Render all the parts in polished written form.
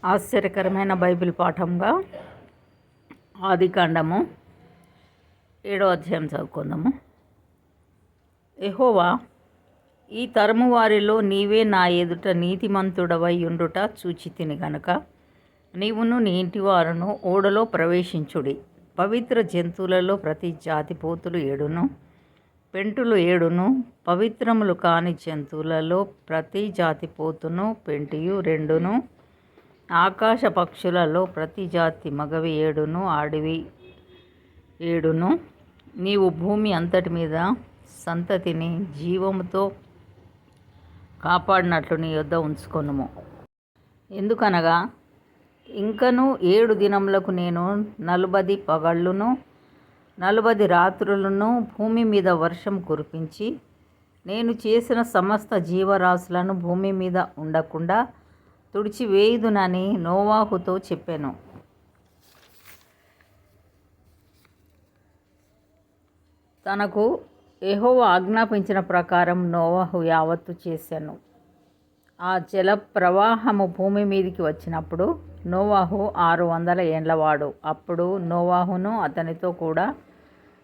ఆశ్చర్యకరమైన బైబిల్ పాఠంగా ఆదికాండము 7వ అధ్యాయం చదువుకుందాము. యెహోవా, ఈ తరము వారిలో నీవే నా ఎదుట నీతిమంతుడవై ఉండుట చూచితిని గనుక నీవును నీ ఇంటివారును ఓడలో ప్రవేశించుడి. పవిత్ర జంతువులలో ప్రతి జాతి పోతులు 7ను, పెంటులు 7ను, పవిత్రములు కాని జంతువులలో ప్రతి జాతి పోతును పెంటియు 2ను, ఆకాశ పక్షులలో ప్రతి జాతి మగవి 7ను, ఆడివి 7ను. నీవు భూమి అంతటి మీద సంతతిని జీవముతో కాపాడినట్లు నీ యొద్ద ఉంచుకొనుము. ఎందుకనగా ఇంకను 7 దినములకు నేను 40 పగళ్ళును 40 రాత్రులను భూమి మీద వర్షం కురిపించి నేను చేసిన సమస్త జీవరాశులను భూమి మీద ఉండకుండా తుడిచివేయుదునని నోవాహుతో చెప్పాను. తనకు యెహోవా ఆజ్ఞాపించిన ప్రకారం నోవాహు యావత్తు చేశాను. ఆ జల ప్రవాహము భూమి మీదికి వచ్చినప్పుడు నోవాహు 600 ఏండ్లవాడు. అప్పుడు నోవాహును అతనితో కూడా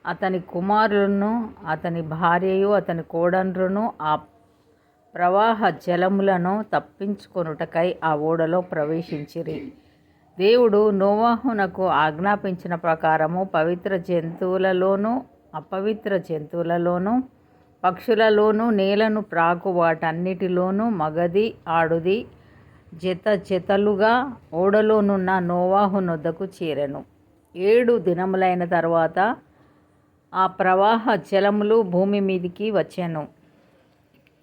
అతని కుమారులను అతని భార్యయు అతని కోడండ్రును ఆ ప్రవాహ జలములను తప్పించుకొనుటకై ఆ ఓడలో ప్రవేశించిరి. దేవుడు నోవాహునకు ఆజ్ఞాపించిన ప్రకారము పవిత్ర జంతువులలోనూ అపవిత్ర జంతువులలోనూ పక్షులలోనూ నేలను ప్రాకు వాటన్నిటిలోనూ మగది ఆడుది జతలుగా ఓడలోనున్న నోవాహు నొద్దకు చేరెను. 7 దినములైన తర్వాత ఆ ప్రవాహ జలములు భూమి మీదికి వచ్చెను.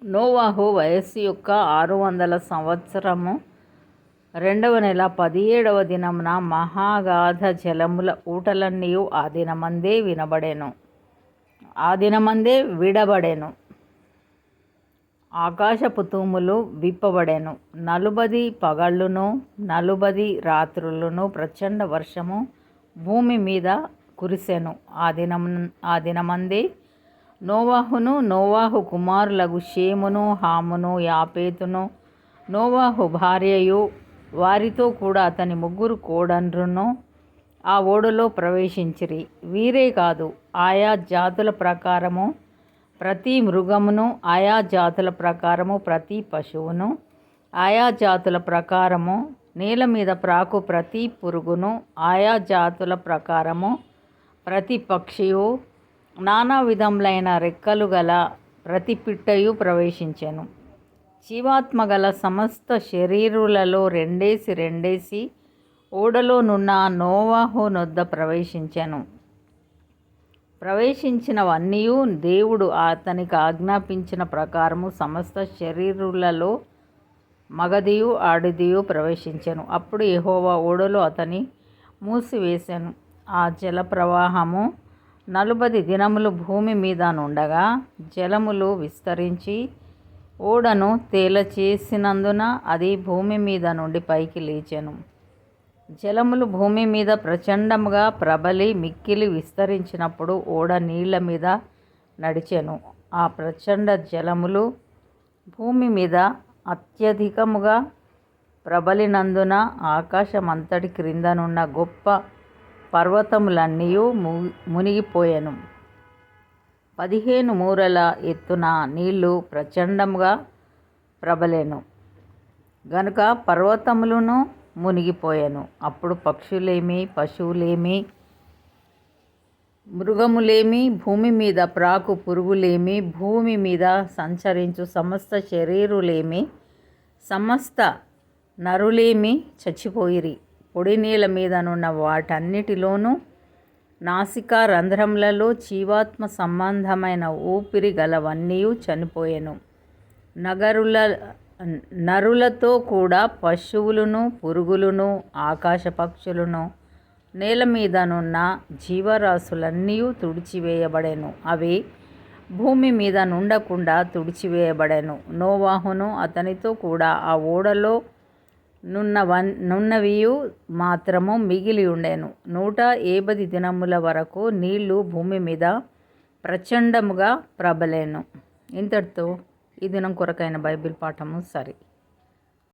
నోవాహు వయస్సు యొక్క 600 సంవత్సరము 2వ నెల 17వ దినమున మహాగాధ జలముల ఊటలన్నీయు ఆ దినమందే విడబడెను. ఆకాశపు తూములు విప్పబడెను. 40 పగళ్ళును 40 రాత్రులను ప్రచండ వర్షము భూమి మీద కురిసెను. ఆ దినమందే నోవాహును నోవాహు కుమారులగు షేమును హామును యాపేతును నోవాహు భార్యయు వారితో కూడా అతని 3 కోడండ్రును ఆ ఓడలో ప్రవేశించిరి. వీరే కాదు, ఆయా జాతుల ప్రకారము ప్రతి మృగమును, ఆయా జాతుల ప్రకారము ప్రతి పశువును, ఆయా జాతుల ప్రకారము నేల మీద ప్రాకు ప్రతి పురుగును, ఆయా జాతుల ప్రకారము ప్రతి పక్షియు, నానా విధములైన రెక్కలు గల ప్రతి పిట్టయు ప్రవేశించెను. జీవాత్మ గల సమస్త శరీరులలో రెండేసి ఓడలోనున్న నోవాహు నొద్ద ప్రవేశించినవన్నీయు దేవుడు అతనికి ఆజ్ఞాపించిన ప్రకారము సమస్త శరీరులలో మగదియు ఆడిదియు ప్రవేశించెను. అప్పుడు యెహోవా ఓడలో అతని మూసివేసెను. ఆ జల ప్రవాహము 40 దినములు భూమి మీద నుండగా జలములు విస్తరించి ఓడను తేలచేసినందున అది భూమి మీద నుండి పైకి లేచెను. జలములు భూమి మీద ప్రచండముగా ప్రబలి మిక్కిలి విస్తరించినప్పుడు ఓడ నీళ్ల మీద నడిచెను. ఆ ప్రచండ జలములు భూమి మీద అత్యధికముగా ప్రబలినందున ఆకాశమంతటి క్రిందనున్న గొప్ప పర్వతములన్నీయు మునిగిపోయెను. 15 మూరల ఎత్తున నీళ్లు ప్రచండముగా ప్రబలెను గనుక పర్వతములను మునిగిపోయెను. అప్పుడు పక్షులేమి, పశువులేమి, మృగములేమి, భూమి మీద ప్రాకు పురుగులేమి, భూమి మీద సంచరించు సమస్త శరీరులేమి, సమస్త నరులేమి చచ్చిపోయిరి. పొడి నేల మీదనున్న వాటన్నిటిలోనూ నాసికా రంధ్రములలో జీవాత్మ సంబంధమైన ఊపిరి గలవన్నీయు చనిపోయెను. నరులతో కూడా పశువులను, పురుగులను, ఆకాశ పక్షులను, నేల మీదనున్న జీవరాశులన్నీయు తుడిచివేయబడెను. అవి భూమి మీద నుండకుండా తుడిచివేయబడెను. నోవాహును అతనితో కూడా ఆ ఓడలో నున్నవియు మాత్రము మిగిలి ఉండెను. 180 దినముల వరకు నీళ్లు భూమి మీద ప్రచండముగా ప్రబలెను. ఇంతటితో ఈ దినం కొరకైన బైబిల్ పాఠము సరి.